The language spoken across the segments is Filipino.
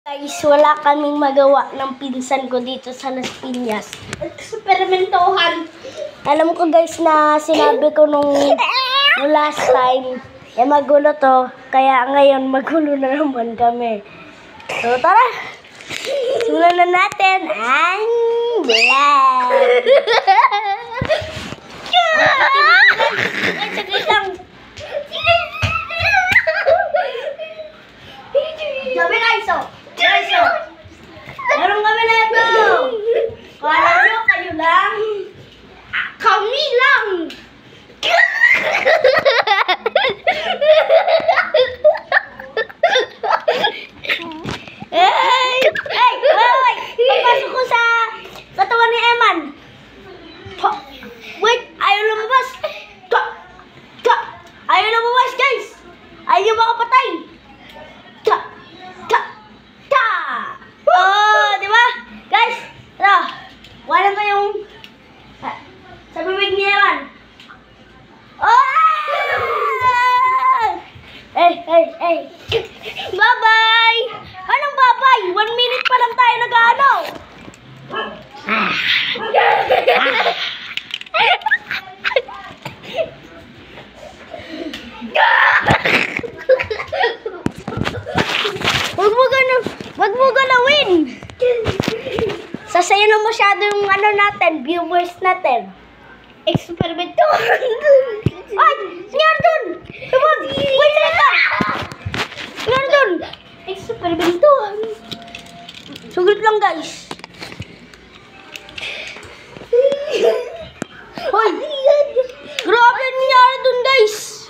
Guys, wala kaming magawa ng pinsan ko dito sa Las Piñas. Eksperimentohan. Alam ko guys na sinabi ko nung last time, magulo to. Kaya ngayon magulo na naman kami. So tara, simulan na natin ang vlog. Saglit lang. Sabi guys, meron kami na ito. Kala nyo, kayo lang. Kami lang. Papasok ko sa katawan ni Eman. Wait, ayaw lumabas. Ayaw lumabas guys. Ayaw makapatay. Oh, di ba? Guys, ito. Walang ko yung sa bibig niya yan. Oh! Hey. Bye-bye! Anong bye-bye? 1 minute pa lang tayo nag-ano. Wag mo galawin. Sasayo na masyado yung ano natin, viewers natin. Eksperimento. Ay, nangyari dun. Wait lang. Nangyari dun. Eksperimento. Sugit lang guys. Hoy, grabe nangyari dun guys.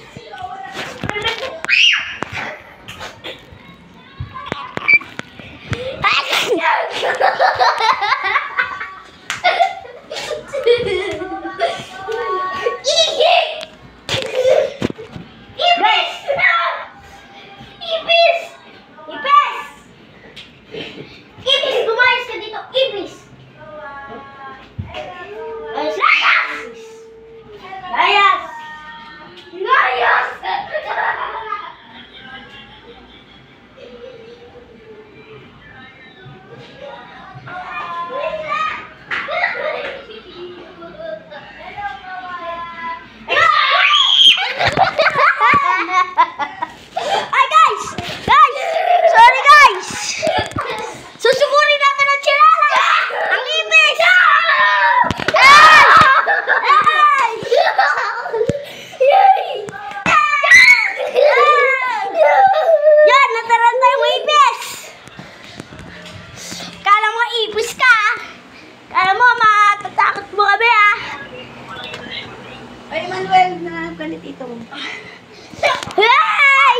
Hey!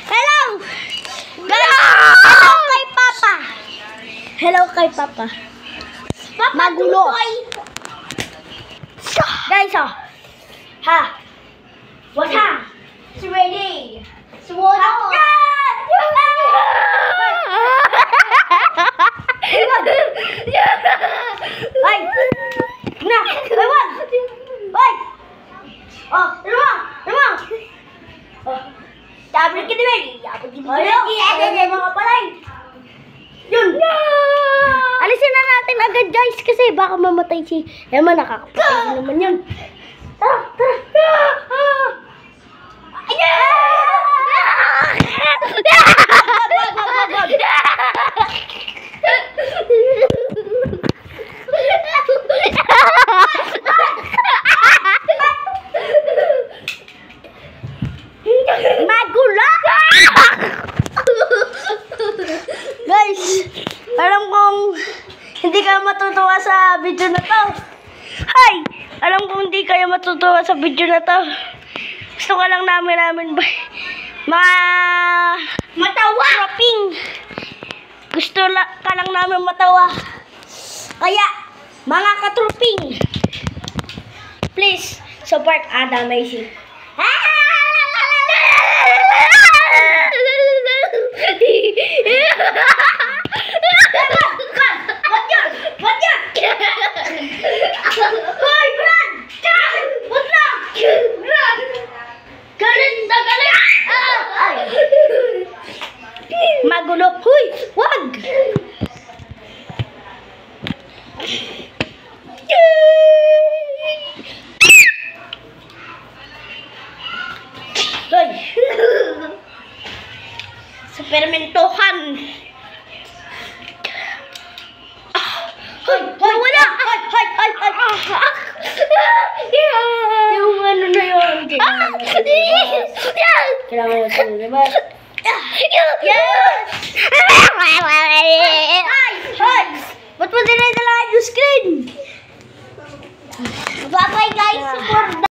Hello! Hello kay Papa. Magulo. Guys, ha. What ha? It's ready. Swallow. Ay! Na! Ewan! Ay! Oh, lemang! Oh, tablet ka din. Ay, mga palay. Yun. Alisin na natin agad guys kasi baka mamatay si Emma, nakakapatay naman yun. Tara. Magulo! Guys, alam kong hindi kayo matutuwa sa video na to. Hi! Alam kong hindi kayo matutuwa sa video na to. Gusto ka lang namin matawa. Gusto ka lang namin matawa. Kaya, mga katruping, please support Ada Macy. What yan? Hoy, Brad! What lang? Brad! Galit! Magulo. Huy! eksperimentahan. Wala! Yung ano na yun. Kailangan mo ito, diba? Yes! Hoy! Ba't mo dinadala yung screen? Bye-bye guys! Support